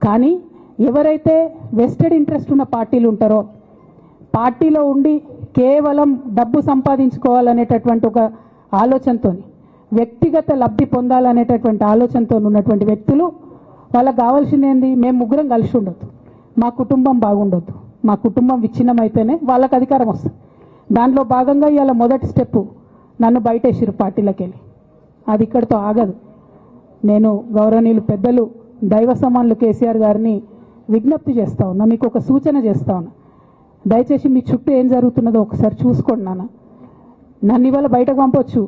కానీ ఎవరైతే vested interest ఉన్న పార్టీలు ఉంటారో, పార్టీలో ఉండి కేవలం డబ్బు సంపాదించుకోవాలనేటటువంటి ఒక ఆలోచనతో, వ్యక్తిగత లబ్ధి పొందాలనేటటువంటి ఆలోచనతో ఉన్నటువంటి వ్యక్తులు, వాళ్ళకి కావాల్సింది ఏంది? మేము ముగ్గురం కలిసి ఉండొద్దు, మా కుటుంబం బాగుండొద్దు, మా కుటుంబం విచ్ఛిన్నమైతేనే వాళ్ళకి అధికారం వస్తుంది. దాంట్లో భాగంగా ఇవాళ మొదటి స్టెప్పు నన్ను బయటేసిరు పార్టీలోకి వెళ్ళి. అది ఇక్కడితో ఆగదు. నేను గౌరవనీయులు పెద్దలు దైవ సమానులు కేసీఆర్ గారిని విజ్ఞప్తి చేస్తా ఉన్నా, మీకు ఒక సూచన చేస్తా ఉన్నా. దయచేసి మీ చుట్టూ ఏం జరుగుతున్నదో ఒకసారి చూసుకోండి నాన్న. నన్ను ఇవాళ బయటకు పంపొచ్చు,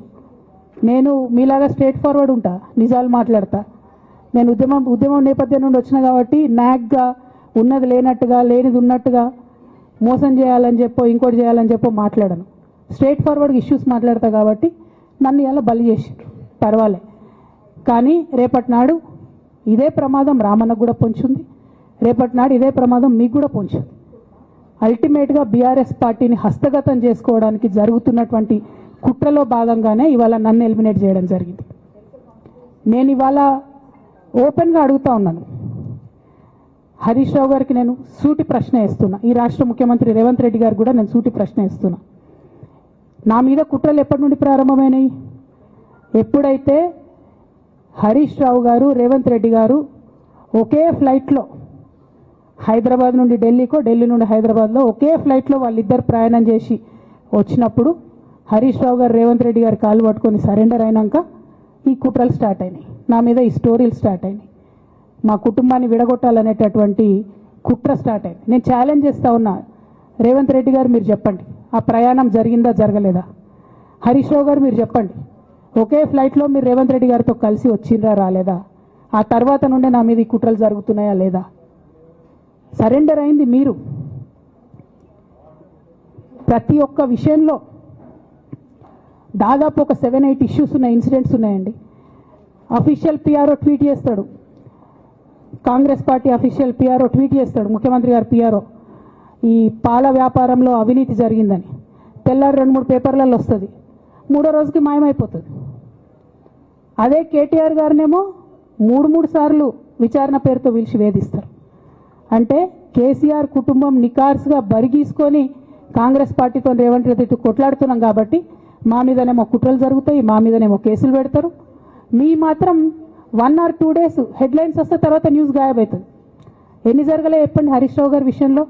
నేను మీలాగా స్ట్రేట్ ఫార్వర్డ్ ఉంటా, నిజాలు మాట్లాడతా. నేను ఉద్యమం నేపథ్యం నుండి వచ్చిన కాబట్టి నాగ్గా ఉన్నది లేనట్టుగా, లేనిది ఉన్నట్టుగా, మోసం చేయాలని చెప్పో ఇంకోటి చేయాలని చెప్పో మాట్లాడను. స్ట్రేట్ ఫార్వర్డ్గా ఇష్యూస్ మాట్లాడతా కాబట్టి నన్ను ఇలా బలి చేసి పర్వాలే. కానీ రేపటి నాడు ఇదే ప్రమాదం రామన్నకు కూడా పొంచుంది, రేపటి నాడు ఇదే ప్రమాదం మీకు కూడా పొంచుంది. అల్టిమేట్గా బీఆర్ఎస్ పార్టీని హస్తగతం చేసుకోవడానికి జరుగుతున్నటువంటి కుట్రలో భాగంగానే ఇవాళ నన్ను ఎలిమినేట్ చేయడం జరిగింది. నేను ఇవాళ ఓపెన్గా అడుగుతా ఉన్నాను, హరీష్ రావు గారికి నేను సూటి ప్రశ్న వేస్తున్నా, ఈ రాష్ట్ర ముఖ్యమంత్రి రేవంత్ రెడ్డి గారికి కూడా నేను సూటి ప్రశ్న వేస్తున్నా. నా మీద కుట్రలు ఎప్పటి నుండి ప్రారంభమైనాయి? ఎప్పుడైతే హరీష్ రావు గారు, రేవంత్ రెడ్డి గారు ఒకే ఫ్లైట్లో హైదరాబాద్ నుండి ఢిల్లీకో, ఢిల్లీ నుండి హైదరాబాద్లో ఒకే ఫ్లైట్లో వాళ్ళిద్దరు ప్రయాణం చేసి వచ్చినప్పుడు హరీష్ రావు గారు రేవంత్ రెడ్డి గారు కాళ్ళు పట్టుకొని సరెండర్ అయినాక ఈ కుట్రలు స్టార్ట్ అయినాయి, నా మీద ఈ స్టోరీలు స్టార్ట్ అయినాయి, మా కుటుంబాన్ని విడగొట్టాలనేటటువంటి కుట్ర స్టార్ట్ అయింది. నేను ఛాలెంజ్ చేస్తా ఉన్నా, రేవంత్ రెడ్డి గారు మీరు చెప్పండి, ఆ ప్రయాణం జరిగిందా జరగలేదా? హరీష్ రావు గారు మీరు చెప్పండి, ఒకే ఫ్లైట్లో మీరు రేవంత్ రెడ్డి గారితో కలిసి వచ్చిండ్రా రాలేదా? ఆ తర్వాత నుండే నా మీద ఈ కుట్రలు జరుగుతున్నాయా లేదా? సరెండర్ అయింది మీరు. ప్రతి ఒక్క విషయంలో దాదాపు ఒక 7-8 ఇష్యూస్ ఉన్నాయి, ఇన్సిడెంట్స్ ఉన్నాయండి. అఫీషియల్ పిఆర్ఓ ట్వీట్ చేస్తాడు, Congress party official PRO tweet చేస్తాడు, ముఖ్యమంత్రి గారు పిఆర్ఓ, ఈ పాల వ్యాపారంలో అవినీతి జరిగిందని. తెల్లారి 2-3 పేపర్లలో వస్తుంది, 3వ రోజుకి మాయమైపోతుంది. అదే కేటీఆర్ గారినేమో 3 సార్లు విచారణ పేరుతో పిలిచి వేధిస్తారు. అంటే కేసీఆర్ కుటుంబం నికార్స్గా బరిగీసుకొని కాంగ్రెస్ పార్టీతో రేవంత్ రెడ్డితో కొట్లాడుతున్నాం కాబట్టి మా మీదనేమో కుట్రలు జరుగుతాయి, మా మీదనేమో కేసులు పెడతారు. మీ మాత్రం 1 or 2 days హెడ్లైన్స్ వస్తే తర్వాత న్యూస్ గాయబవుతుంది. ఎన్ని జరగలే చెప్పండి హరీష్ రావు గారి విషయంలో?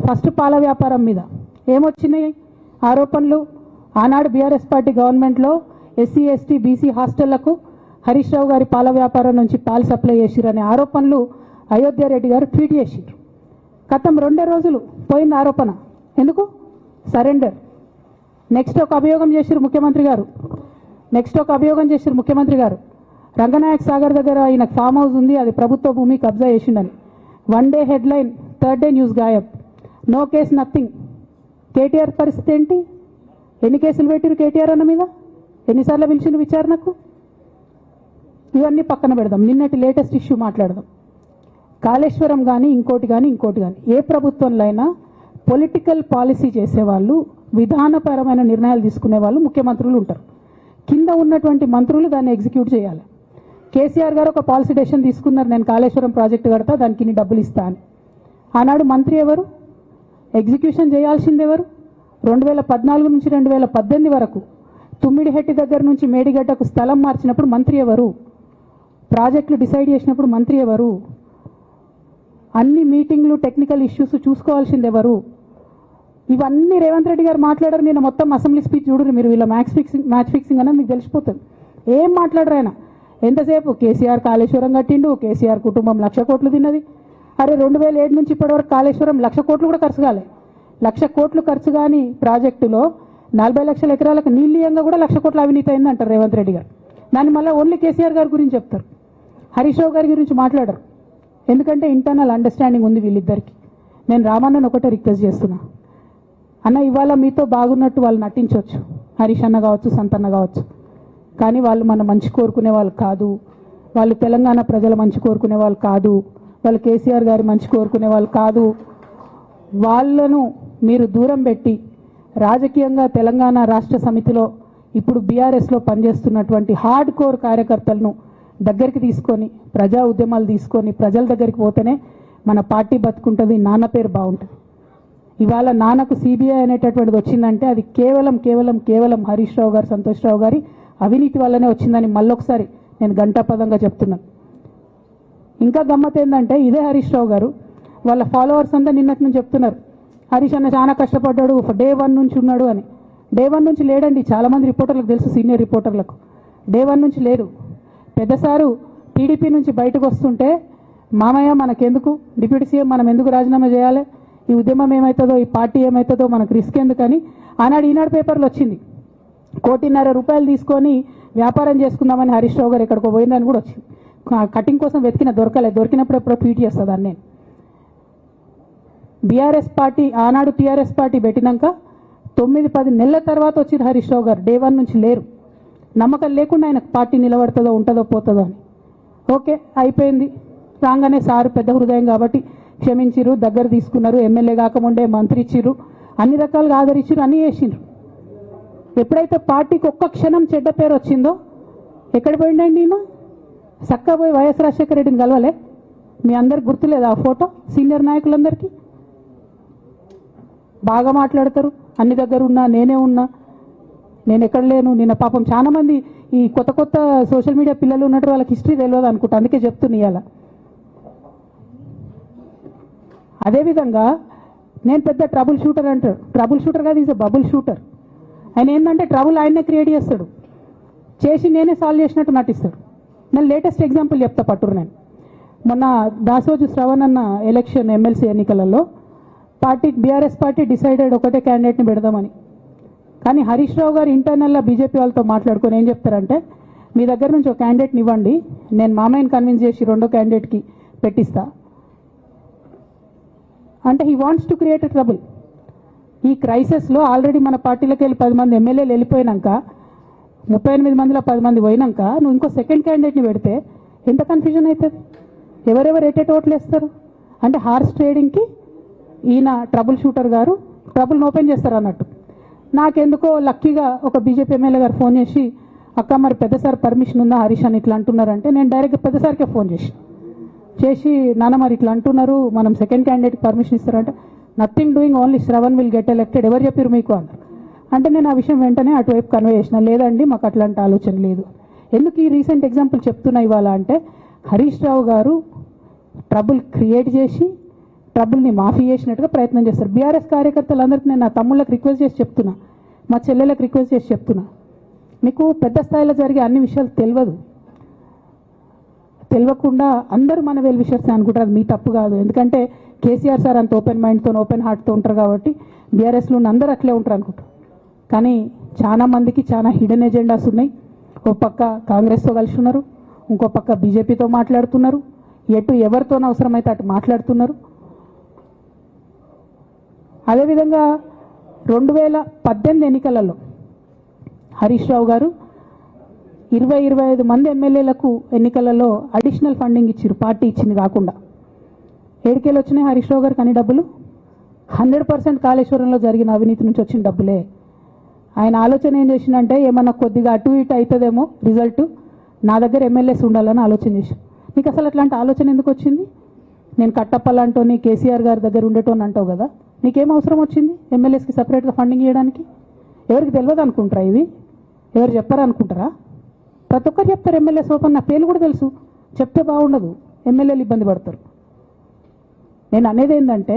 ఫస్ట్ పాల వ్యాపారం మీద ఏమొచ్చినాయి ఆరోపణలు? ఆనాడు బీఆర్ఎస్ పార్టీ గవర్నమెంట్లో SC ST BC హాస్టళ్లకు Harish Rao గారి పాల వ్యాపారం నుంచి పాలు సప్లై చేసిరనే ఆరోపణలు అయోధ్య రెడ్డి గారు ట్వీట్ చేసిరు. గతం 2 రోజులు పోయిన ఆరోపణ, ఎందుకు? సరెండర్. నెక్స్ట్ ఒక అభియోగం చేసిరు ముఖ్యమంత్రి గారు, రంగనాయక్ సాగర్ దగ్గర ఈయన ఫామ్ హౌస్ ఉంది, అది ప్రభుత్వ భూమి, కబ్జా చేసిండని. 1 day headline, 3rd day news గాయబ్, నో కేస్ నథింగ్. కేటీఆర్ పరిస్థితి ఏంటి? ఎన్ని కేసులు పెట్టిరు కేటీఆర్ అన్న మీద? ఎన్నిసార్లు పిలిచిండు విచారణకు? ఇవన్నీ పక్కన పెడదాం, నిన్నటి లేటెస్ట్ ఇష్యూ మాట్లాడదాం. కాళేశ్వరం కానీ ఇంకోటి కానీ ఏ ప్రభుత్వంలో అయినా పొలిటికల్ పాలసీ చేసేవాళ్ళు, విధానపరమైన నిర్ణయాలు తీసుకునే వాళ్ళు ముఖ్యమంత్రులు ఉంటారు. కింద ఉన్నటువంటి మంత్రులు దాన్ని ఎగ్జిక్యూట్ చేయాలి. కేసీఆర్ గారు ఒక పాలసీ డెసిషన్ తీసుకున్నారు, నేను కాళేశ్వరం ప్రాజెక్టు కడతా, దానికి ఇన్ని డబ్బులు ఇస్తా అని. ఆనాడు మంత్రి ఎవరు? ఎగ్జిక్యూషన్ చేయాల్సింది ఎవరు? 2014 నుంచి 2018 వరకు తుమ్మిడిహెట్టి దగ్గర నుంచి మేడిగడ్డకు స్థలం మార్చినప్పుడు మంత్రి ఎవరు? ప్రాజెక్టులు డిసైడ్ చేసినప్పుడు మంత్రి ఎవరు? అన్ని మీటింగ్లు, టెక్నికల్ ఇష్యూస్ చూసుకోవాల్సింది ఎవరు? ఇవన్నీ రేవంత్ రెడ్డి గారు మాట్లాడారు. నేను మొత్తం అసెంబ్లీ స్పీచ్ చూడరు మీరు, వీళ్ళ మ్యాచ్ ఫిక్సింగ్ అనేది మీకు తెలిసిపోతుంది. ఏం మాట్లాడరు ఆయన. ఎంతసేపు కేసీఆర్ కాళేశ్వరం కట్టిండు, కేసీఆర్ కుటుంబం 1,00,000 కోట్లు తిన్నది. అరే 2007 నుంచి ఇప్పటివరకు కాళేశ్వరం 1,00,000 కోట్లు కూడా ఖర్చు కాలే. 1,00,000 కోట్లు ఖర్చు కాని ప్రాజెక్టులో 40 లక్షల ఎకరాలకు నీళ్ళీయంగా కూడా 1,00,000 కోట్ల అవినీతి అయింది అంటారు రేవంత్ రెడ్డి గారు. దాన్ని మళ్ళీ ఓన్లీ కేసీఆర్ గారి గురించి చెప్తారు, హరీష్ రావు గారి గురించి మాట్లాడరు. ఎందుకంటే ఇంటర్నల్ అండర్స్టాండింగ్ ఉంది వీళ్ళిద్దరికి. నేను రామన్నను ఒకటే రిక్వెస్ట్ చేస్తున్నా, అన్న ఇవాళ మీతో బాగున్నట్టు వాళ్ళు నటించవచ్చు, హరీష్ అన్న కావచ్చు, సంతన్న కావచ్చు, కానీ వాళ్ళు మన మంచి కోరుకునే వాళ్ళు కాదు, వాళ్ళు తెలంగాణ ప్రజల మంచి కోరుకునే వాళ్ళు కాదు, వాళ్ళు కేసీఆర్ గారి మంచి కోరుకునే వాళ్ళు కాదు. వాళ్ళను మీరు దూరం పెట్టి రాజకీయంగా తెలంగాణ రాష్ట్ర సమితిలో ఇప్పుడు బీఆర్ఎస్లో పనిచేస్తున్నటువంటి హార్డ్ కోర్ కార్యకర్తలను దగ్గరికి తీసుకొని ప్రజా ఉద్యమాలు తీసుకొని ప్రజల దగ్గరికి పోతేనే మన పార్టీ బతుకుంటుంది, నాన్న పేరు బాగుంటుంది. ఇవాళ నాన్నకు సిబిఐ అనేటటువంటిది వచ్చిందంటే అది కేవలం హరీష్ రావు గారు, సంతోష్ రావు గారి అవినీతి వల్లనే వచ్చిందని మళ్ళొకసారి నేను ఘంటాపదంగా చెప్తున్నాను. ఇంకా గమ్మత్ ఏంటంటే ఇదే హరీష్ రావు గారు వాళ్ళ ఫాలోవర్స్ అంతా నిన్నటి నుంచి చెప్తున్నారు, హరీష్ అన్న చాలా కష్టపడ్డాడు, డే 1 నుంచి ఉన్నాడు అని. డే 1 నుంచి లేడండి. చాలామంది రిపోర్టర్లకు తెలుసు, సీనియర్ రిపోర్టర్లకు డే 1 నుంచి లేరు. పెద్దసారు టీడీపీ నుంచి బయటకు వస్తుంటే మామయ్య మనకెందుకు, డిప్యూటీ సీఎం మనం ఎందుకు రాజీనామా చేయాలి, ఈ ఉద్యమం ఏమవుతుందో, ఈ పార్టీ ఏమవుతుందో మనకు రిస్క్ ఎందుకని ఆనాడు ఈనాడు పేపర్లో వచ్చింది. 1.5 కోటి తీసుకొని వ్యాపారం చేసుకుందామని హరీష్ రావు గారు ఎక్కడికో పోయిందని కూడా వచ్చింది. కటింగ్ కోసం దొరికినప్పుడు ఎప్పుడో ట్వీట్ చేస్తుందని నేను. బీఆర్ఎస్ పార్టీ ఆనాడు టీఆర్ఎస్ పార్టీ పెట్టినాక 9-10 నెలల తర్వాత వచ్చింది హరీష్ రావు గారు. డే 1 నుంచి లేరు. నమ్మకం లేకుండా ఆయన పార్టీ నిలబడుతుందో ఉంటుందో పోతుందో అని. ఓకే అయిపోయింది. రాగానే సారు పెద్ద హృదయం కాబట్టి క్షమించిరు, దగ్గర తీసుకున్నారు, ఎమ్మెల్యే కాకముందే మంత్రి ఇచ్చిర్రు, అన్ని రకాలుగా ఆదరించారు, అన్నీ చేసిండ్రు. ఎప్పుడైతే పార్టీకి ఒక్క క్షణం చెడ్డ పేరు వచ్చిందో ఎక్కడ పోయిండండి నేను చక్కా పోయి వైఎస్ రాజశేఖర రెడ్డిని కలవలే. మీ అందరికి గుర్తులేదు ఆ ఫోటో? సీనియర్ నాయకులందరికీ బాగా మాట్లాడతారు, అన్ని దగ్గర ఉన్నా, నేనే ఉన్నా, నేను ఎక్కడ లేను. నిన్న పాపం చాలా మంది ఈ కొత్త సోషల్ మీడియా పిల్లలు ఉన్నట్టు వాళ్ళకి హిస్టరీ తెలియదు అనుకుంటా, అందుకే చెప్తున్నా ఇవాళ. అదేవిధంగా నేను పెద్ద ట్రబుల్ షూటర్ అంటారు. ట్రబుల్ షూటర్ కాదు, ఈజ్ అ బబుల్ షూటర్. ఆయన ఏంటంటే ట్రబుల్ ఆయన్నే క్రియేట్ చేస్తాడు, చేసి నేనే సాల్వ్ చేసినట్టు నటిస్తాడు. నేను లేటెస్ట్ ఎగ్జాంపుల్ చెప్తా పట్టురు. నేను మొన్న దాసోజు శ్రవణ్ అన్న ఎలక్షన్ ఎమ్మెల్సీ ఎన్నికలలో బీఆర్ఎస్ పార్టీ డిసైడెడ్ ఒకటే క్యాండిడేట్ని పెడదామని. కానీ హరీష్ రావు గారు ఇంటర్నల్గా బీజేపీ వాళ్ళతో మాట్లాడుకొని ఏం చెప్తారంటే, మీ దగ్గర నుంచి ఒక క్యాండిడేట్ని ఇవ్వండి, నేను మామయ్యని కన్విన్స్ చేసి రెండో క్యాండిడేట్కి పెట్టిస్తా అంటే he wants to create a trouble. ఈ క్రైసిస్లో ఆల్రెడీ మన పార్టీలోకి వెళ్ళి 10 మంది ఎమ్మెల్యేలు వెళ్ళిపోయినాక, 38 మందిలో 10 మంది పోయినాక నువ్వు ఇంకో సెకండ్ క్యాండిడేట్ని పెడితే ఎంత కన్ఫ్యూజన్ అవుతుంది? ఎవరెవరు ఎటెట్ ఓట్లు వేస్తారు? అంటే హార్స్ ట్రేడింగ్కి ఈయన ట్రబుల్ షూటర్ గారు ట్రబుల్ని ఓపెన్ చేస్తారు అన్నట్టు. నాకెందుకో లక్కీగా ఒక బీజేపీ ఎమ్మెల్యే గారు ఫోన్ చేసి, అక్క మరి పెద్దసారి పర్మిషన్ ఉందా హరీష్ అని ఇట్లా అంటున్నారంటే, నేను డైరెక్ట్గా పెద్దసారికే ఫోన్ చేసి నాన్న మరి ఇట్లా అంటున్నారు, మనం సెకండ్ క్యాండిడేట్కి పర్మిషన్ ఇస్తారంటే, nothing doing, only Shravan will get elected, ఎవరు చెప్పారు మీకు అన్నారు. అంటే నేను ఆ విషయం వెంటనే అటువైపు కన్వే చేసిన, లేదండి మాకు అట్లాంటి ఆలోచన లేదు. ఎందుకు ఈ రీసెంట్ ఎగ్జాంపుల్ చెప్తున్నా ఇవాళ అంటే, హరీష్ రావు గారు ట్రబుల్ క్రియేట్ చేసి ట్రబుల్ని మాఫీ చేసినట్టుగా ప్రయత్నం చేస్తారు. బీఆర్ఎస్ కార్యకర్తలందరికీ నేను నా తమ్ముళ్ళకి రిక్వెస్ట్ చేసి చెప్తున్నా, మా చెల్లెలకు రిక్వెస్ట్ చేసి చెప్తున్నా, మీకు పెద్ద స్థాయిలో జరిగే అన్ని విషయాలు తెలియకుండా అందరూ మన వెల్ విషర్స్ అనుకుంటారు. అది మీ తప్పు కాదు. ఎందుకంటే కేసీఆర్ సార్ అంత ఓపెన్ మైండ్తో ఓపెన్ హార్ట్తో ఉంటారు కాబట్టి బీఆర్ఎస్లో ఉన్న అందరూ అట్లే ఉంటారు అనుకుంటారు. కానీ చాలా మందికి చాలా హిడెన్ ఎజెండాస్ ఉన్నాయి. ఓ పక్క కాంగ్రెస్తో కలిసి ఉన్నారు, ఇంకో పక్క బీజేపీతో మాట్లాడుతున్నారు, ఎవరితో అవసరమైతే అటు మాట్లాడుతున్నారు. అదేవిధంగా 2018 ఎన్నికలలో హరీష్ రావు గారు 20-25 మంది ఎమ్మెల్యేలకు ఎన్నికలలో అడిషనల్ ఫండింగ్ ఇచ్చారు, పార్టీ ఇచ్చింది కాకుండా. ఏడికేలు వచ్చినాయి హరీష్ రావు గారికి అన్ని డబ్బులు? 100% కాళేశ్వరంలో జరిగిన అవినీతి నుంచి వచ్చిన డబ్బులే. ఆయన ఆలోచన ఏం చేసిందంటే, ఏమన్నా కొద్దిగా అటు ఇటు అవుతుందేమో రిజల్ట్, నా దగ్గర ఎమ్మెల్యేస్ ఉండాలని ఆలోచన చేశాను. నీకు అసలు అట్లాంటి ఆలోచన ఎందుకు వచ్చింది? నేను కట్టప్పలాంటోని కేసీఆర్ గారి దగ్గర ఉండేటోని అంటావు కదా, నీకేం అవసరం వచ్చింది ఎమ్మెల్యేస్కి సపరేట్గా ఫండింగ్ ఇవ్వడానికి? ఎవరికి తెలియదు అనుకుంటారా? ఇవి ఎవరు చెప్పారు అనుకుంటారా? ప్రతి ఒక్కరు చెప్తారు ఎమ్మెల్యేస్ ఓపెన్, నా పేర్లు కూడా తెలుసు, చెప్తే బాగుండదు, ఎమ్మెల్యేలు ఇబ్బంది పడతారు. నేను అనేది ఏంటంటే,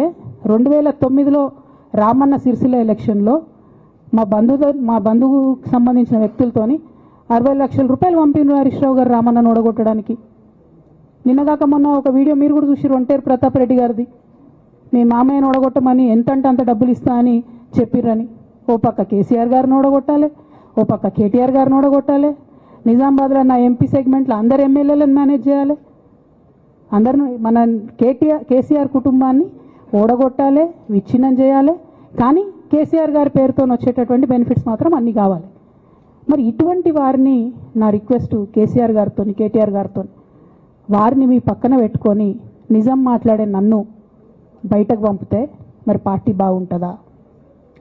2009లో రామన్న సిరిసిల్ల ఎలక్షన్లో మా బంధువుకు సంబంధించిన వ్యక్తులతోని 60 లక్షల రూపాయలు పంపినారు హరీష్ రావు గారు రామన్నను ఓడగొట్టడానికి. నిన్నగాక మొన్న ఒక వీడియో మీరు కూడా చూసి, ఒంటేరు ప్రతాప్ రెడ్డి గారిది, మీ మామయ్యను ఓడగొట్టమని ఎంతంటే అంత డబ్బులు ఇస్తా అని చెప్పిర్రని. ఓ పక్క కేసీఆర్ గారిని ఓడగొట్టాలి, ఓ పక్క కేటీఆర్ గారిని ఓడగొట్టాలి, నిజామాబాద్లో నా ఎంపీ సెగ్మెంట్లో అందరు ఎమ్మెల్యేలను మేనేజ్ చేయాలి, అందరిని మన కేసీఆర్ కుటుంబాన్ని ఓడగొట్టాలి, విచ్ఛిన్నం చేయాలి. కానీ కేసీఆర్ గారి పేరుతో వచ్చేటటువంటి బెనిఫిట్స్ మాత్రం అన్నీ కావాలి. మరి ఇటువంటి వారిని నా రిక్వెస్ట్ కేసీఆర్ గారితో, కేటీఆర్ గారితో, వారిని మీ పక్కన పెట్టుకొని నిజం మాట్లాడే నన్ను బయటకు పంపితే మరి పార్టీ బాగుంటుందా?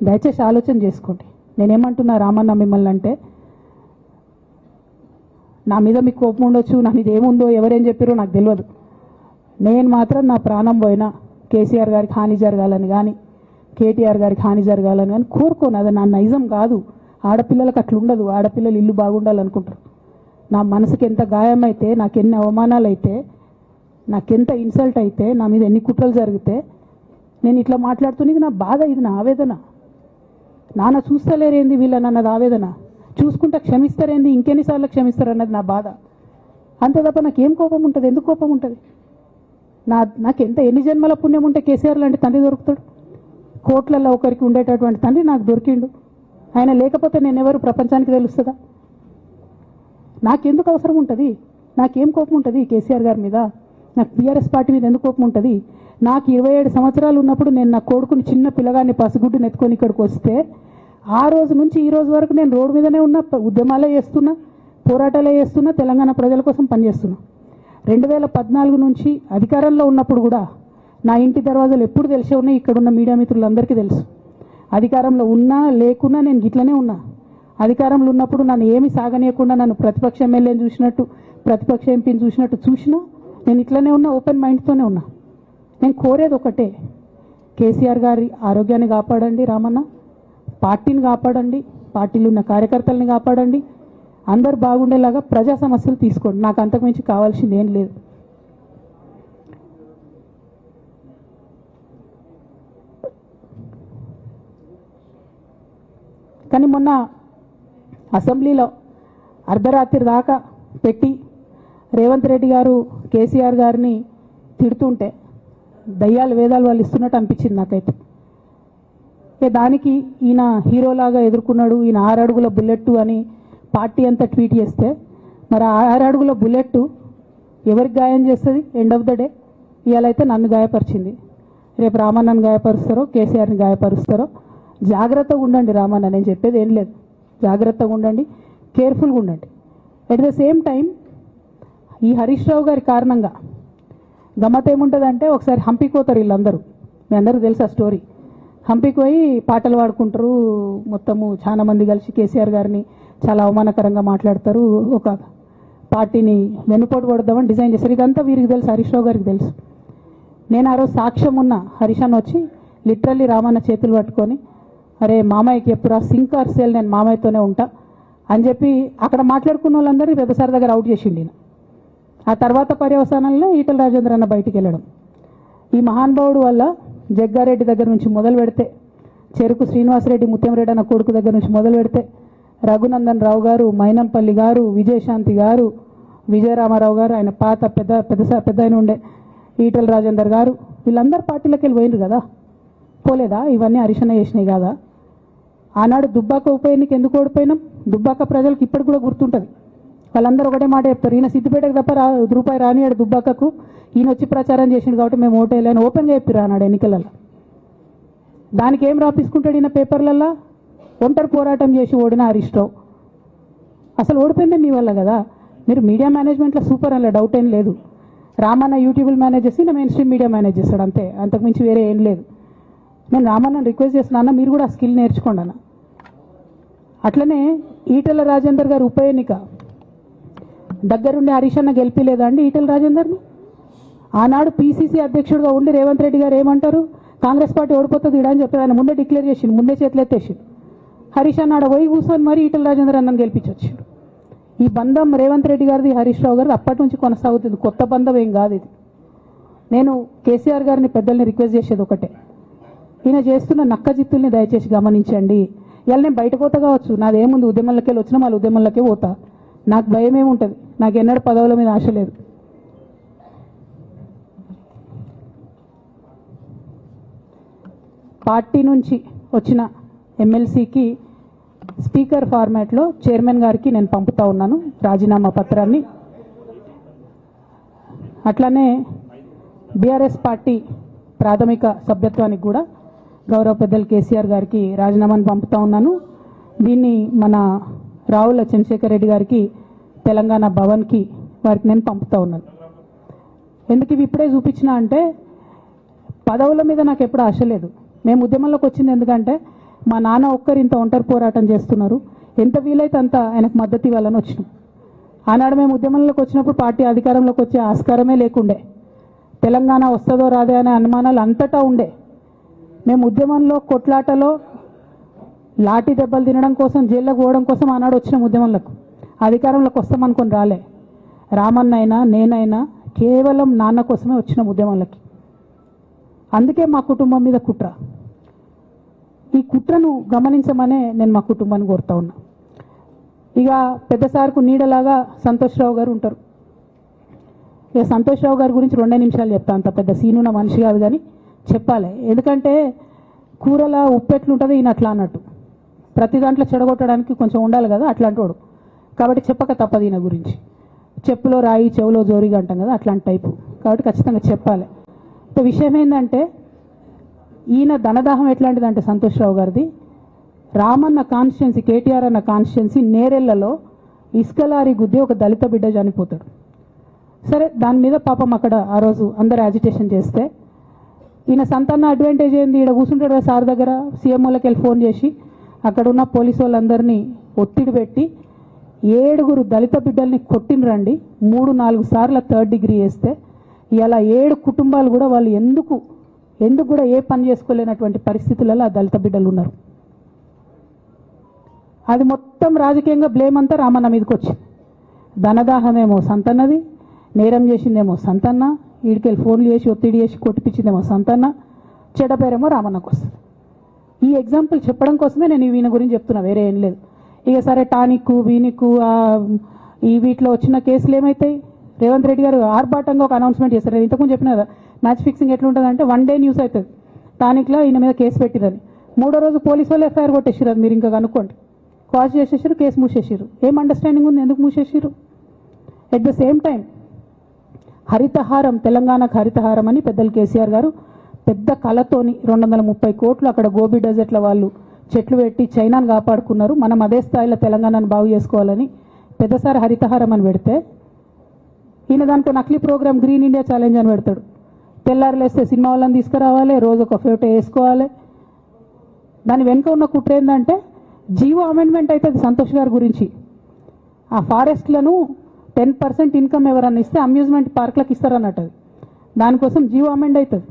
దయచేసి ఆలోచన చేసుకోండి. నేనేమంటున్నా రామన్న మిమ్మల్ని అంటే, నా మీద మీకు కోపం ఉండొచ్చు, నా మీద ఏముందో ఎవరేం చెప్పారో నాకు తెలియదు. నేను మాత్రం నా ప్రాణం పోయినా కేసీఆర్ గారికి హాని జరగాలని కానీ కేటీఆర్ గారికి హాని జరగాలని కానీ కోరుకోను. అది నా నైజం కాదు. ఆడపిల్లలకు అట్లా ఉండదు. ఆడపిల్లలు ఇల్లు బాగుండాలనుకుంటారు. నా మనసుకి ఎంత గాయమైతే, నాకు ఎన్ని అవమానాలు అయితే, నాకెంత ఇన్సల్ట్ అయితే, నా మీద ఎన్ని కుట్రలు జరిగితే నేను ఇట్లా మాట్లాడుతున్నా. ఇది నా బాధ, ఇది నా ఆవేదన. నాన్న చూస్తలేరేంది వీళ్ళనన్నది ఆవేదన, చూసుకుంటా క్షమిస్తారేంది ఇంకెన్నిసార్లు క్షమిస్తారన్నది నా బాధ. అంతే తప్ప నాకేం కోపం ఉంటుంది? ఎందుకు కోపం ఉంటుంది? నాకెంత ఎన్ని జన్మల పుణ్యం ఉంటే కేసీఆర్ లాంటి తండ్రి దొరుకుతాడు? కోట్లలో ఒకరికి ఉండేటటువంటి తండ్రి నాకు దొరికిండు. ఆయన లేకపోతే నేను ఎవరు ప్రపంచానికి తెలుస్తుందా? నాకెందుకు అవసరం ఉంటుంది? నాకేం కోపం ఉంటుంది కేసీఆర్ గారి మీద? నాకు బీఆర్ఎస్ పార్టీ మీద ఎందుకు కోపం ఉంటుంది? నాకు 27 సంవత్సరాలు ఉన్నప్పుడు నేను నా కొడుకుని చిన్న పిల్లగాన్ని పసిగుడ్డుని ఎత్తుకొని ఇక్కడికి వస్తే ఆ రోజు నుంచి ఈ రోజు వరకు నేను రోడ్డు మీదనే ఉన్నా, ఉద్యమాలే చేస్తున్నా, పోరాటాలే చేస్తున్నా, తెలంగాణ ప్రజల కోసం పనిచేస్తున్నా. 2014 నుంచి అధికారంలో ఉన్నప్పుడు కూడా నా ఇంటి దర్వాజాలు ఎప్పుడు తెలిసే ఉన్నాయి. ఇక్కడున్న మీడియా మిత్రులందరికీ తెలుసు. అధికారంలో ఉన్నా లేకున్నా నేను గిట్లనే ఉన్నా. అధికారంలో ఉన్నప్పుడు నన్ను ఏమి సాగనీయకుండా నన్ను ప్రతిపక్ష ఎమ్మెల్యేని చూసినట్టు, ప్రతిపక్ష ఎంపీని చూసినట్టు చూసినా నేను ఇట్లనే ఉన్నా, ఓపెన్ మైండ్తోనే ఉన్నా. నేను కోరేది ఒకటే, కేసీఆర్ గారి ఆరోగ్యాన్ని కాపాడండి రామన్న, పార్టీని కాపాడండి, పార్టీలో ఉన్న కార్యకర్తల్ని కాపాడండి, అందరు బాగుండేలాగా ప్రజా సమస్యలు తీసుకోండి. నాకు అంతకుమించి కావాల్సింది ఏం లేదు. కానీ మొన్న అసెంబ్లీలో అర్ధరాత్రి దాకా పెట్టి రేవంత్ రెడ్డి గారు కేసీఆర్ గారిని తిడుతుంటే దయ్యాలు వేదాలు వాళ్ళు ఇస్తున్నట్టు అనిపించింది నాకైతే. దానికి ఈయన హీరోలాగా ఎదుర్కొన్నాడు, ఈయన 6 అడుగుల బుల్లెట్ అని పార్టీ అంతా ట్వీట్ చేస్తే, మరి 6 అడుగుల బుల్లెట్ ఎవరికి గాయం చేస్తుంది? ఎండ్ ఆఫ్ ద డే ఇవాళ అయితే నన్ను గాయపరిచింది, రేపు రామన్నను గాయపరుస్తారో కేసీఆర్ని గాయపరుస్తారో. జాగ్రత్తగా ఉండండి రామన్న, నేను చెప్పేది ఏం లేదు. జాగ్రత్తగా ఉండండి, కేర్ఫుల్గా ఉండండి. ఎట్ ద సేమ్ టైం ఈ హరీష్ రావు గారి కారణంగా గమ్మత్ ఏముంటుందంటే, ఒకసారి హంపీకి పోతారు వీళ్ళందరూ, మీ అందరూ తెలుసు ఆ స్టోరీ. హంపీకి పోయి పాటలు పాడుకుంటారు, మొత్తము చాలా మంది కలిసి కేసీఆర్ గారిని చాలా అవమానకరంగా మాట్లాడతారు, ఒక పార్టీని వెనుపోటు పడదామని డిజైన్ చేశారు. ఇదంతా వీరికి తెలుసు, హరీష్ రావు గారికి తెలుసు. నేను ఆ రోజు సాక్ష్యం ఉన్న హరీష్ అన్న వచ్చి లిటరల్లీ రామన్న చేతులు పట్టుకొని, అరే మామయ్యకి ఎప్పుడా సింక్ ఆర్ సేల్, నేను మామయ్యతోనే ఉంటా అని చెప్పి అక్కడ మాట్లాడుకున్న వాళ్ళందరూ పెద్దసారి దగ్గర అవుట్ చేసిండి. ఆ తర్వాత పర్యవసానంలో ఈటల రాజేంద్ర అన్న బయటికి వెళ్ళడం. ఈ మహానుభావుడు వల్ల జగ్గారెడ్డి దగ్గర నుంచి మొదలు పెడితే, చెరుకు శ్రీనివాసరెడ్డి ముత్యంరెడ్డి అన్న కొడుకు దగ్గర నుంచి మొదలు పెడితే, రఘునందన్ రావు గారు, మైనంపల్లి గారు, విజయశాంతి గారు, విజయరామారావు గారు, ఆయన పాత పెద్ద ఆయన ఉండే ఈటల రాజేందర్ గారు, వీళ్ళందరూ పార్టీలోకి వెళ్ళి పోయినారు కదా. పోలేదా? ఇవన్నీ హరీషన్న చేసినాయి కాదా? ఆనాడు దుబ్బాక ఉప ఎన్నిక ఎందుకు ఓడిపోయినాం? దుబ్బాక ప్రజలకు ఇప్పటికి కూడా గుర్తుంటుంది. వాళ్ళందరూ ఒకటే మాట చెప్తారు, ఈయన సిద్దిపేటకు తప్ప రూపాయి రానియాడు దుబ్బాకకు, ఈయన వచ్చి ప్రచారం చేసిండు కాబట్టి మేము ఓటేయాలని ఓపెన్గా చెప్పారు ఆనాడు ఎన్నికలలో. దానికి ఏం రాపించుకుంటాడు ఈయన పేపర్లల్లో? ఒంటరి పోరాటం చేసి ఓడిన హరీష్ రావు. అసలు ఓడిపోయిందే మీ వల్ల కదా. మీరు మీడియా మేనేజ్మెంట్లో సూపర్ అలా డౌట్ ఏం లేదు. రామన్న యూట్యూబ్లు మేనేజ్ చేసి నా మెయిన్ స్ట్రీమ్ మీడియా మేనేజ్ చేస్తాడు అంతే, అంతకుమించి వేరే ఏం లేదు. నేను రామన్నని రిక్వెస్ట్ చేస్తున్నా, అన్న మీరు కూడా ఆ స్కిల్ నేర్చుకోండి అన్న. అట్లనే ఈటల రాజేందర్ గారు ఉప ఎన్నిక దగ్గరుండి హరీష్ అన్న గెలిపిలేదా అండి ఈటల రాజేందర్ని? ఆనాడు పీసీసీ అధ్యక్షుడిగా ఉండి రేవంత్ రెడ్డి గారు ఏమంటారు, కాంగ్రెస్ పార్టీ ఓడిపోతుంది ఇడా అని చెప్పారు. ఆయన ముందే డిక్లేర్ చేసిండు, ముందే చేతులు ఎత్తేసిండు. హరీష్ అన్న ఆడ పోయి కూర్చొని మరి ఈటల రాజేందర్ అన్నని గెలిపించొచ్చాడు. ఈ బంధం రేవంత్ రెడ్డి గారిది హరీష్ రావు గారిది అప్పటి నుంచి కొనసాగుతుంది, కొత్త బంధం ఏం కాదు ఇది. నేను కేసీఆర్ గారిని పెద్దల్ని రిక్వెస్ట్ చేసేది ఒకటే, ఈయన చేస్తున్న నక్క జిత్తుల్ని దయచేసి గమనించండి. ఇవాళ నేను బయట పోతా కావచ్చు, నాదేముంది, ఉద్యమంలోకి వెళ్ళి వచ్చినా వాళ్ళ ఉద్యమంలోకే పోతా, నాకు భయం ఏముంటుంది, నాకు ఎన్నడూ పదవుల మీద ఆశ లేదు. పార్టీ నుంచి వచ్చిన ఎమ్మెల్సీకి స్పీకర్ ఫార్మాట్లో చైర్మన్ గారికి నేను పంపుతా ఉన్నాను రాజీనామా పత్రాన్ని. అట్లానే బీఆర్ఎస్ పార్టీ ప్రాథమిక సభ్యత్వానికి కూడా గౌరవ పెద్దలు కేసీఆర్ గారికి రాజీనామాను పంపుతా ఉన్నాను. దీన్ని మన రావుల చంద్రశేఖర్ రెడ్డి గారికి తెలంగాణ భవన్కి వారికి నేను పంపుతా ఉన్నాను. ఎందుకు ఇవి ఇప్పుడే చూపించిన అంటే, పదవుల మీద నాకు ఎప్పుడు ఆశ లేదు. మేము ఉద్యమంలోకి వచ్చింది ఎందుకంటే మా నాన్న ఒక్కరు ఇంత ఒంటరి పోరాటం చేస్తున్నారు, ఎంత వీలైతే అంత ఆయనకు మద్దతు ఇవ్వాలని వచ్చినాం. ఆనాడు మేము ఉద్యమంలోకి వచ్చినప్పుడు పార్టీ అధికారంలోకి వచ్చే ఆస్కారమే లేకుండే. తెలంగాణ వస్తుందో రాదే అనే అనుమానాలు అంతటా ఉండే. మేము ఉద్యమంలో కొట్లాటలో లాఠీ దెబ్బలు తినడం కోసం, జైల్లోకి పోవడం కోసం ఆనాడు వచ్చిన ఉద్యమంలోకి. అధికారంలోకి వస్తామనుకొని రాలే. రామన్నైనా నేనైనా కేవలం నాన్న కోసమే వచ్చిన ఉద్యమంలోకి. అందుకే మా కుటుంబం మీద కుట్ర. ఈ కుట్రను గమనించమనే నేను మా కుటుంబాన్ని కోరుతా ఉన్నా. ఇక పెద్ద సార్కు నీడలాగా సంతోష్ రావు గారు ఉంటారు. ఇక సంతోష్ రావు గారి గురించి 2 నిమిషాలు చెప్తా. అంత పెద్ద సీనున్న మనిషి కాదు కానీ చెప్పాలి. ఎందుకంటే కూరల ఉప్పు ఎట్లుంటుంది ఈయన అట్లా అన్నట్టు. ప్రతి దాంట్లో చెడగొట్టడానికి కొంచెం ఉండాలి కదా, అట్లాంటి వాడు. కాబట్టి చెప్పక తప్పదు ఈయన గురించి. చెప్పులో రాయి చెవులో జోరిగా అంటాం కదా, అట్లాంటి టైపు. కాబట్టి ఖచ్చితంగా చెప్పాలి. విషయం ఏంటంటే ఈయన ధనదాహం ఎట్లాంటిదంటే సంతోష్ రావు గారిది, రామన్న కాన్స్టిట్యున్సీ, కేటీఆర్ అన్న కాన్స్టిట్యున్సీ నేరెళ్లలో ఇసుకలారి గుద్ది ఒక దళిత బిడ్డ చనిపోతాడు. సరే, దాని మీద పాపం అక్కడ ఆ రోజు అందరు యాజిటేషన్ చేస్తే ఈయన సంతాన అడ్వాంటేజ్ ఏంది, ఈడ కూర్చుంటాడు కదా సార్ దగ్గర, సీఎంఓలకి వెళ్ళి ఫోన్ చేసి అక్కడ ఉన్న పోలీసు వాళ్ళందరినీ ఒత్తిడి పెట్టి 7 దళిత బిడ్డల్ని కొట్టినరండి. 3-4 సార్లు 3rd డిగ్రీ వేస్తే ఇలా 7 కుటుంబాలు కూడా వాళ్ళు ఎందుకు కూడా ఏ పని చేసుకోలేనటువంటి పరిస్థితులలో ఆ దళిత బిడ్డలు ఉన్నారు. అది మొత్తం రాజకీయంగా బ్లేమ్ అంతా రామన్న మీదకి వచ్చింది. ధనదాహమేమో సంతన్నది, నేరం చేసిందేమో సంతన్న, వీడికెళ్ళి ఫోన్లు చేసి ఒత్తిడి చేసి కొట్టిపించిందేమో సంతన్న, చెడ్డ పేరేమో రామన్నకు వస్తుంది. ఈ ఎగ్జాంపుల్ చెప్పడం కోసమే నేను ఈయన గురించి చెప్తున్నా, వేరే ఏం లేదు. ఇక సరే టానిక్ వీనిక్ ఈ వీటిలో వచ్చిన కేసులు ఏమవుతాయి? రేవంత్ రెడ్డి గారు ఆర్భాటంగా ఒక అనౌన్స్మెంట్ చేస్తారు. ఇంతకుముందు చెప్పిన కదా, మ్యాచ్ ఫిక్సింగ్ ఎట్లుంటుందంటే 1 డే న్యూస్ అవుతుంది, టానిక్లో ఈయన మీద కేసు పెట్టిరని. 3వ రోజు పోలీసు వాళ్ళు ఎఫ్ఐఆర్ కొట్టేసారు. అది మీరు ఇంకా కనుక్కోండి. కాజ్ చేసేసారు, కేసు మూసేసారు. ఏం అండర్స్టాండింగ్ ఉంది, ఎందుకు మూసేసారు? At the same time Harithaharam, తెలంగాణకు హరితహారం అని పెద్దలు కేసీఆర్ గారు పెద్ద కళతోని 230 కోట్లు అక్కడ గోబీ డెజర్ట్ల వాళ్ళు చెట్లు పెట్టి చైనాను కాపాడుకున్నారు. మనం అదే స్థాయిలో తెలంగాణను బాగు చేసుకోవాలని పెద్దసారి హరితహారం అని పెడితే ఈయన దానికి నకిలీ ప్రోగ్రామ్ గ్రీన్ ఇండియా ఛాలెంజ్ అని పెడతాడు. తెల్లారులేస్తే సినిమా వాళ్ళని తీసుకురావాలి, రోజు ఒక ఫోటో వేసుకోవాలి. దాని వెనుక ఉన్న కుట్ర ఏంటంటే జీవో అమెండ్మెంట్ అవుతుంది సంతోష్ గారి గురించి. ఆ ఫారెస్ట్లను 10% ఇన్కమ్ ఎవరన్నా ఇస్తే అమ్యూజ్మెంట్ పార్క్లకు ఇస్తారన్నట్టు. దానికోసం జీవో అమెండ్ అవుతుంది.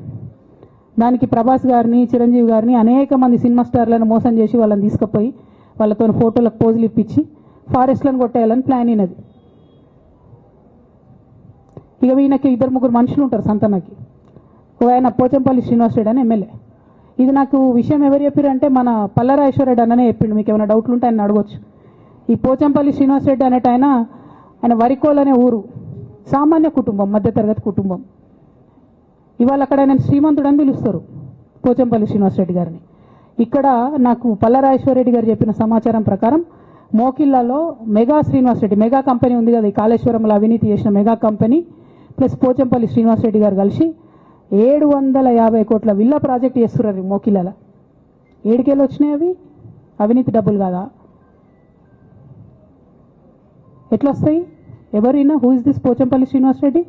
దానికి ప్రభాస్ గారిని, చిరంజీవి గారిని, అనేక మంది సినిమా స్టార్లను మోసం చేసి వాళ్ళని తీసుకుపోయి వాళ్ళతో ఫోటోలకు పోజులు ఇప్పించి ఫారెస్ట్లను కొట్టేయాలని ప్లాన్ అయినది. ఇక ఈయనకి 2-3 మనుషులు ఉంటారు సంతనకి. ఆయన పోచంపల్లి శ్రీనివాస్ రెడ్డి అని ఎమ్మెల్యే. ఇది నాకు విషయం ఎవరు చెప్పారంటే మన పల్లరాజేశ్వర రెడ్డి అన్ననే చెప్పిండు. మీకు ఏమైనా డౌట్లు ఉంటే ఆయన అడగొచ్చు. ఈ పోచంపల్లి శ్రీనివాస్ రెడ్డి అనేట ఆయన వరికోల్ అనే ఊరు, సామాన్య కుటుంబం, మధ్యతరగతి కుటుంబం. ఇవాళ అక్కడ ఆయన శ్రీమంతుడు అని పిలుస్తారు పోచంపల్లి శ్రీనివాస్ రెడ్డి గారిని. ఇక్కడ నాకు పల్లరాజేశ్వర రెడ్డి గారు చెప్పిన సమాచారం ప్రకారం మోకిల్లాలో mega Srinivas Reddy, mega company ఉంది కదా, ఈ కాళేశ్వరంలో అవినీతి చేసిన mega company plus Pochampalli Srinivas Reddy గారు కలిసి 750 కోట్ల విల్లా ప్రాజెక్ట్ చేస్తున్నారు మోకిల్లాల. 7 వచ్చినాయి అవి, అవినీతి డబ్బులు కాదా? ఎట్లా వస్తాయి? ఎవరైనా who is this Pochampally Srinivas Reddy?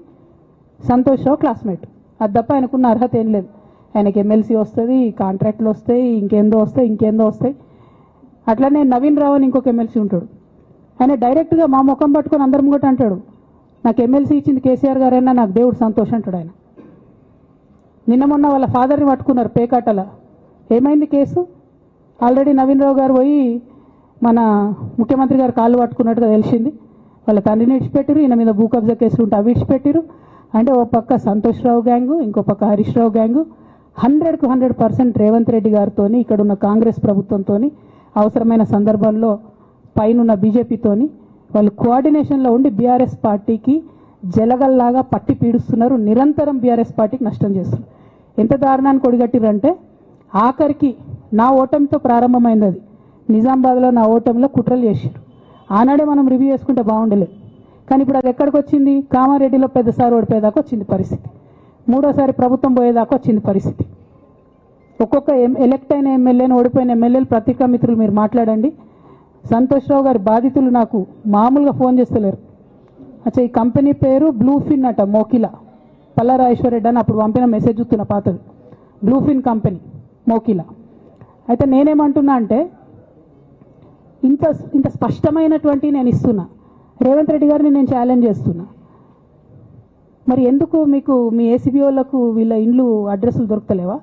Santosh Rao classmate. అది తప్ప ఆయనకున్న అర్హత ఏం లేదు. ఆయనకి ఎమ్మెల్సీ వస్తుంది, కాంట్రాక్ట్లు వస్తాయి, ఇంకేందో వస్తాయి. అట్లనే నవీన్ రావు అని ఇంకొక ఎమ్మెల్సీ ఉంటాడు. ఆయన డైరెక్ట్గా మా ముఖం పట్టుకొని అందరి ముంగట అంటాడు, నాకు ఎమ్మెల్సీ ఇచ్చింది కేసీఆర్ గారైనా నాకు దేవుడు సంతోష్ అంటాడు ఆయన. నిన్న మొన్న వాళ్ళ ఫాదర్ని పట్టుకున్నారు పేకాటల. ఏమైంది కేసు? ఆల్రెడీ నవీన్ రావు గారు పోయి మన ముఖ్యమంత్రి గారు కాళ్ళు పట్టుకున్నట్టుగా తెలిసింది. వాళ్ళ తండ్రిని ఇడిచిపెట్టిరు, ఈయన మీద భూ కబ్జా కేసులు ఉంటే అవి ఇడిచిపెట్టిరు. అంటే ఓ పక్క సంతోష్ రావు గ్యాంగు, ఇంకో పక్క హరీష్ రావు గ్యాంగు 100కు 100% రేవంత్ రెడ్డి గారితో, ఇక్కడ ఉన్న కాంగ్రెస్ ప్రభుత్వంతో, అవసరమైన సందర్భంలో పైనున్న బీజేపీతోని వాళ్ళు కోఆర్డినేషన్లో ఉండి బీఆర్ఎస్ పార్టీకి జలగల్లాగా పట్టి పీడుస్తున్నారు. నిరంతరం బీఆర్ఎస్ పార్టీకి నష్టం చేస్తున్నారు. ఎంత దారుణానికి ఒడిగట్టిరంటే ఆఖరికి నా ఓటమితో ప్రారంభమైంది అది. నిజామాబాద్లో నా ఓటమిలో కుట్రలు చేశారు. ఆనాడే మనం రివ్యూ చేసుకుంటే బాగుండలేదు. కానీ ఇప్పుడు అది ఎక్కడికి వచ్చింది? కామారెడ్డిలో పెద్దసారి ఓడిపోయేదాకా వచ్చింది పరిస్థితి. 3వసారి ప్రభుత్వం పోయేదాకా వచ్చింది పరిస్థితి. ఒక్కొక్క ఎలక్ట్ అయిన ఎమ్మెల్యేను, ఓడిపోయిన ఎమ్మెల్యేలు, పత్రికా మిత్రులు మీరు మాట్లాడండి. సంతోష్ రావు గారి బాధితులు నాకు మామూలుగా ఫోన్ చేస్తలేరు. అచ్చా, ఈ కంపెనీ పేరు బ్లూఫిన్ అట, మోకిలా. పల్లరాజేశ్వర రెడ్డి అని అప్పుడు పంపిన మెసేజ్ చూస్తున్న పాతది, బ్లూఫిన్ కంపెనీ మోకిలా. అయితే నేనేమంటున్నా అంటే ఇంత స్పష్టమైనటువంటి నేను ఇస్తున్నా. రేవంత్ రెడ్డి గారిని నేను ఛాలెంజ్ చేస్తున్నా. మరి ఎందుకు మీకు మీ ఏసీబీ వాళ్ళకు వీళ్ళ ఇండ్లు అడ్రస్లు దొరుకుతలేవా?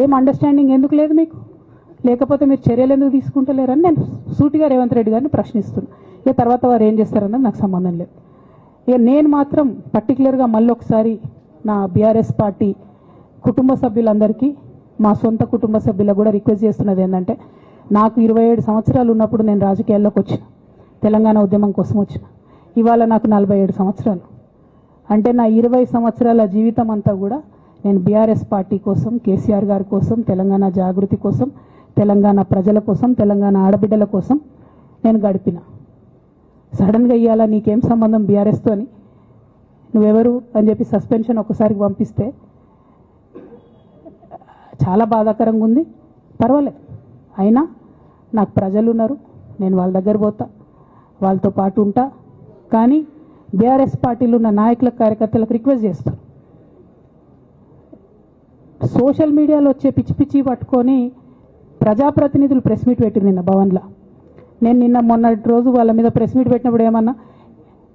ఏం అండర్స్టాండింగ్ ఎందుకు లేదు మీకు? లేకపోతే మీరు చర్యలు ఎందుకు తీసుకుంటలేరని నేను సూటిగా రేవంత్ రెడ్డి గారిని ప్రశ్నిస్తున్నా. ఇక తర్వాత వారు ఏం చేస్తారన్నది నాకు సంబంధం లేదు. ఇక నేను మాత్రం పర్టికులర్గా మళ్ళీ ఒకసారి నా బీఆర్ఎస్ పార్టీ కుటుంబ సభ్యులందరికీ, మా సొంత కుటుంబ సభ్యులకు కూడా రిక్వెస్ట్ చేస్తున్నది ఏంటంటే, నాకు 27 సంవత్సరాలు ఉన్నప్పుడు నేను రాజకీయాల్లోకి వచ్చిన, తెలంగాణ ఉద్యమం కోసం వచ్చిన. ఇవాళ నాకు 47 సంవత్సరాలు. అంటే నా 20 సంవత్సరాల జీవితం అంతా కూడా నేను బీఆర్ఎస్ పార్టీ కోసం, కేసీఆర్ గారి కోసం, తెలంగాణ జాగృతి కోసం, తెలంగాణ ప్రజల కోసం, తెలంగాణ ఆడబిడ్డల కోసం నేను గడిపిన. సడన్గా ఇవాళ నీకేం సంబంధం బీఆర్ఎస్తో అని, నువ్వెవరు అని చెప్పి సస్పెన్షన్ ఒకసారికి పంపిస్తే చాలా బాధాకరంగా ఉంది. పర్వాలేదు, అయినా నాకు ప్రజలు ఉన్నారు, నేను వాళ్ళ దగ్గర పోతా, వాళ్ళతో పాటు ఉంటా. కానీ బీఆర్ఎస్ పార్టీలో ఉన్న నాయకులకు, కార్యకర్తలకు రిక్వెస్ట్ చేస్తాను, సోషల్ మీడియాలో వచ్చే పిచ్చి పిచ్చి పట్టుకొని ప్రజాప్రతినిధులు ప్రెస్ మీట్ పెట్టింది నిన్న భవన్లో. నేను నిన్న మొన్నటి రోజు వాళ్ళ మీద ప్రెస్ మీట్ పెట్టినప్పుడు ఏమన్నా,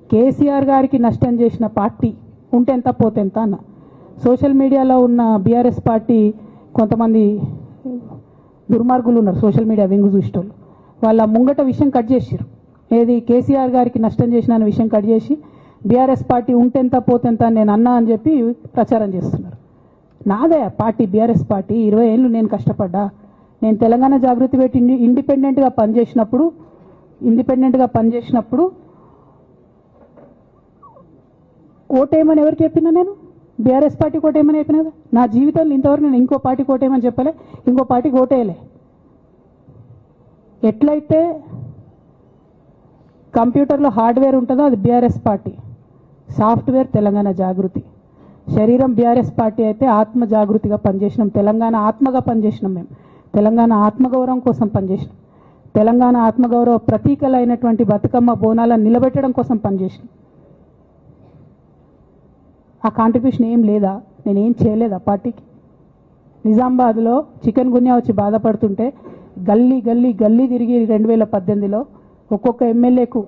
కేసీఆర్ గారికి నష్టం చేసిన పార్టీ ఉంటే ఎంత పోతే ఎంత అన్న. సోషల్ మీడియాలో ఉన్న బీఆర్ఎస్ పార్టీ కొంతమంది దుర్మార్గులు ఉన్నారు, సోషల్ మీడియా వింగు చూసేటోళ్ళు. వాళ్ళ ముంగట విషయం కట్ చేసారు, ఏది కేసీఆర్ గారికి నష్టం చేసిన అనే విషయం కట్ చేసి బీఆర్ఎస్ పార్టీ ఉంటెంత పోతెంత నేను అన్నా అని చెప్పి ప్రచారం చేస్తున్నారు. నాదే పార్టీ బీఆర్ఎస్ పార్టీ, 20 ఏళ్ళు నేను కష్టపడ్డా. నేను తెలంగాణ జాగృతి పెట్టి ఇండిపెండెంట్గా పనిచేసినప్పుడు ఓటేయమని ఎవరికి చెప్పినా? నేను బీఆర్ఎస్ పార్టీకి ఓటేయమని చెప్పినా కదా. నా జీవితంలో ఇంతవరకు నేను ఇంకో పార్టీకి ఓటేయమని చెప్పలే, ఇంకో పార్టీకి ఓటేయలే. ఎట్లయితే కంప్యూటర్లో హార్డ్వేర్ ఉంటుందో అది బీఆర్ఎస్ పార్టీ, సాఫ్ట్వేర్ తెలంగాణ జాగృతి. శరీరం బీఆర్ఎస్ పార్టీ అయితే ఆత్మ జాగృతిగా పనిచేసినాం, తెలంగాణ ఆత్మగా పనిచేసినాం. మేము తెలంగాణ ఆత్మగౌరవం కోసం పనిచేసినాం, తెలంగాణ ఆత్మగౌరవ ప్రతీకలైనటువంటి బతుకమ్మ బోనాలను నిలబెట్టడం కోసం పనిచేసినాం. ఆ కాంట్రిబ్యూషన్ ఏం లేదా? నేనేం చేయలేదా పార్టీకి? నిజామాబాద్లో చికెన్ గున్యా వచ్చి బాధపడుతుంటే గల్లీ గల్లీ గల్లీ తిరిగి 2018లో ఒక్కొక్క ఎమ్మెల్యేకు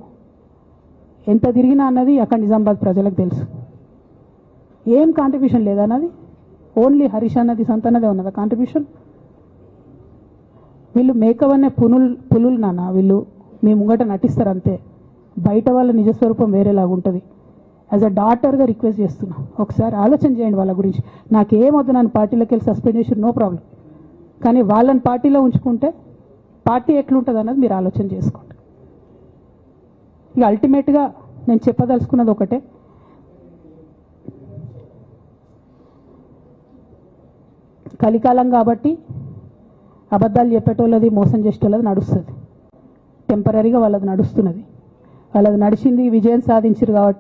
ఎంత తిరిగినా అన్నది అక్కడ నిజామాబాద్ ప్రజలకు తెలుసు. ఏం కాంట్రిబ్యూషన్ లేదా అన్నది? ఓన్లీ హరీష్ అన్నది సంతన్నదే ఉన్నదా కాంట్రిబ్యూషన్? వీళ్ళు మేకవనే పులులు నాన్న, వీళ్ళు మీ ముంగట నటిస్తారు అంతే, బయట వాళ్ళ నిజస్వరూపం వేరేలాగుంటుంది. యాజ్ అ డాటర్గా రిక్వెస్ట్ చేస్తున్నా, ఒకసారి ఆలోచన చేయండి వాళ్ళ గురించి. నాకేమొద్దు, నన్ను పార్టీలోకి వెళ్ళి సస్పెండ్ చేసి నో ప్రాబ్లం, కానీ వాళ్ళని పార్టీలో ఉంచుకుంటే పార్టీ ఎట్లుంటుంది అన్నది మీరు ఆలోచన చేసుకోండి. ఇక అల్టిమేట్గా నేను చెప్పదలుచుకున్నది ఒకటే, కలికాలం కాబట్టి అబద్ధాలు చెప్పేటోళ్ళది, మోసం చేసేటోళ్ళది నడుస్తుంది. టెంపరీగా వాళ్ళది నడుస్తున్నది, వాళ్ళది నడిచింది, విజయం సాధించారు కాబట్టి